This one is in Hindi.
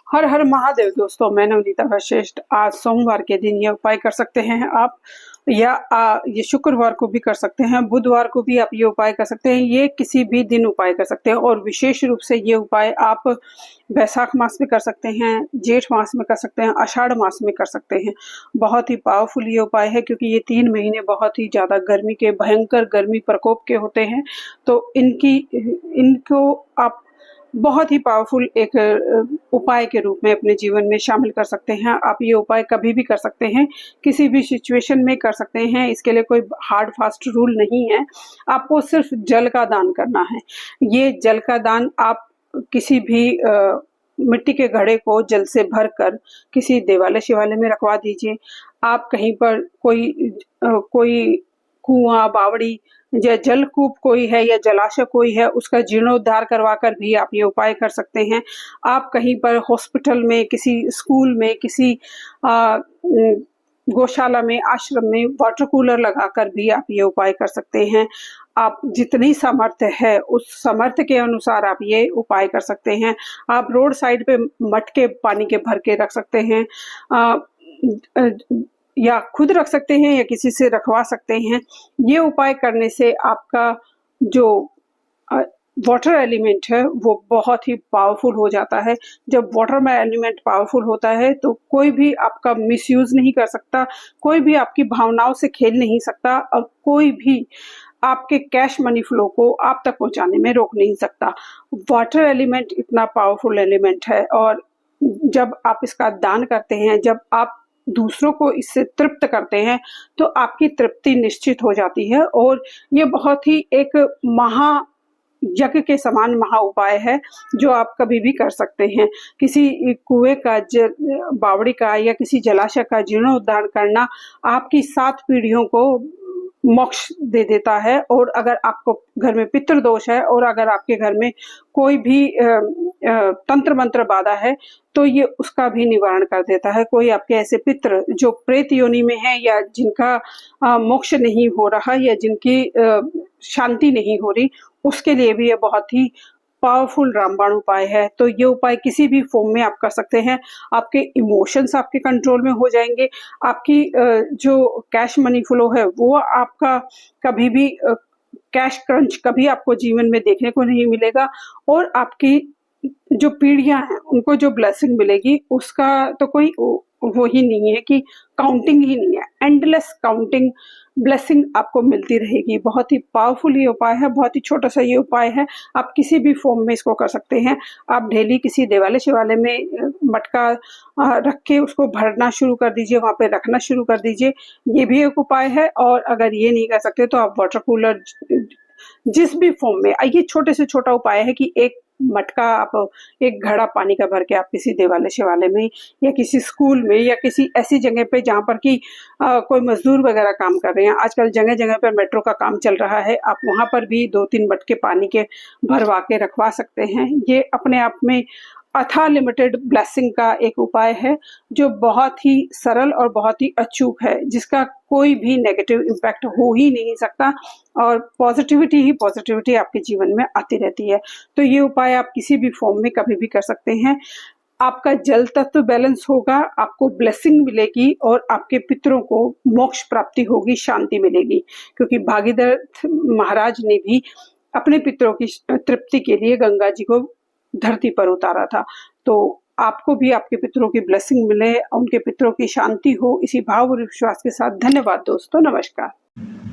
हर हर महादेव दोस्तों, मैं नवनीता वशिष्ठ। आज सोमवार के दिन ये उपाय कर सकते हैं आप, या ये शुक्रवार को भी कर सकते हैं, बुधवार को भी आप ये उपाय कर सकते हैं। ये किसी भी दिन उपाय कर सकते हैं और विशेष रूप से ये उपाय आप वैशाख मास में कर सकते हैं, जेठ मास में कर सकते हैं, आषाढ़ मास में कर सकते हैं। बहुत ही पावरफुल ये उपाय है, क्योंकि ये 3 महीने बहुत ही ज़्यादा गर्मी के, भयंकर गर्मी प्रकोप के होते हैं। तो इनको आप बहुत ही पावरफुल एक उपाय के रूप में अपने जीवन में शामिल कर सकते हैं। आप ये उपाय कभी भी कर सकते हैं, किसी भी सिचुएशन में कर सकते हैं। इसके लिए कोई हार्ड फास्ट रूल नहीं है। आपको सिर्फ जल का दान करना है। ये जल का दान आप किसी भी मिट्टी के घड़े को जल से भरकर किसी देवालय शिवालय में रखवा दीजिए। आप कहीं पर कोई कुआं, बावड़ी या जलकूप कोई है या जलाशय कोई है, उसका जीर्णोद्धार करवाकर भी आप ये उपाय कर सकते हैं। आप कहीं पर हॉस्पिटल में, किसी स्कूल में, किसी गौशाला में, आश्रम में वाटर कूलर लगाकर भी आप ये उपाय कर सकते हैं। आप जितनी सामर्थ्य है उस सामर्थ्य के अनुसार आप ये उपाय कर सकते हैं। आप रोड साइड पे मटके पानी के भर के रख सकते हैं, या खुद रख सकते हैं या किसी से रखवा सकते हैं। ये उपाय करने से आपका जो वाटर एलिमेंट है वो बहुत ही पावरफुल हो जाता है। जब वाटर में एलिमेंट पावरफुल होता है तो कोई भी आपका मिसयूज नहीं कर सकता, कोई भी आपकी भावनाओं से खेल नहीं सकता, और कोई भी आपके कैश मनी फ्लो को आप तक पहुंचाने में रोक नहीं सकता। वाटर एलिमेंट इतना पावरफुल एलिमेंट है, और जब आप इसका दान करते हैं, जब आप दूसरों को इससे तृप्त करते हैं, तो आपकी तृप्ति निश्चित हो जाती है। और ये बहुत ही एक यज्ञ के समान महा उपाय है, जो आप कभी भी कर सकते हैं। किसी कुएं का, बावड़ी का या किसी जलाशय का जीर्णोद्धार करना आपकी 7 पीढ़ियों को मोक्ष दे देता है। और अगर आपको घर में पितृ दोष है, और अगर आपके घर में कोई भी तंत्र मंत्र बाधा है, तो ये उसका भी निवारण कर देता है। कोई आपके ऐसे पितृ जो प्रेत योनि में है, या जिनका मोक्ष नहीं हो रहा, या जिनकी शांति नहीं हो रही, उसके लिए भी ये बहुत ही पावरफुल रामबाण उपाय है। तो ये उपाय किसी भी फॉर्म में आप कर सकते हैं। आपके इमोशंस आपके कंट्रोल में हो जाएंगे। आपकी जो कैश मनी फ्लो है वो आपका कभी भी कैश क्रंच कभी आपको जीवन में देखने को नहीं मिलेगा। और आपकी जो पीढ़ियां हैं उनको जो ब्लेसिंग मिलेगी उसका तो कोई वो ही नहीं है, कि काउंटिंग ही नहीं है। एंडलेस काउंटिंग ब्लेसिंग आपको मिलती रहेगी। बहुत ही पावरफुल ये उपाय है, बहुत ही छोटा सा ये उपाय है। आप किसी भी फॉर्म में इसको कर सकते हैं। आप डेली किसी देवालय शिवालय में मटका रख के उसको भरना शुरू कर दीजिए, वहां पे रखना शुरू कर दीजिए। ये भी एक उपाय है। और अगर ये नहीं कर सकते तो आप वाटर कूलर, जिस भी फॉर्म में, ये छोटे से छोटा उपाय है कि एक मटका, आप एक घड़ा पानी का भर के आप किसी देवालय शिवालय में, या किसी स्कूल में, या किसी ऐसी जगह पे जहाँ पर कि कोई मजदूर वगैरह काम कर रहे हैं, आजकल जगह जगह पर मेट्रो का काम चल रहा है, आप वहां पर भी 2-3 मटके पानी के भरवा के रखवा सकते हैं। ये अपने आप में अथा लिमिटेड ब्लेसिंग का एक उपाय है, जो बहुत ही सरल और बहुत ही अचूक है, जिसका कोई भी नेगेटिव इम्पैक्ट हो ही नहीं सकता, और पॉजिटिविटी ही पॉजिटिविटी आपके जीवन में आती रहती है। तो ये उपाय आप किसी भी फॉर्म में कभी भी कर सकते हैं। आपका जल तत्व बैलेंस होगा, आपको ब्लेसिंग मिलेगी, और आपके पितरों को मोक्ष प्राप्ति होगी, शांति मिलेगी। क्योंकि भागीरथ महाराज ने भी अपने पितरों की तृप्ति के लिए गंगा जी को धरती पर उतारा था। तो आपको भी आपके पितरों की ब्लेसिंग मिले, उनके पितरों की शांति हो, इसी भाव और विश्वास के साथ धन्यवाद दोस्तों। नमस्कार।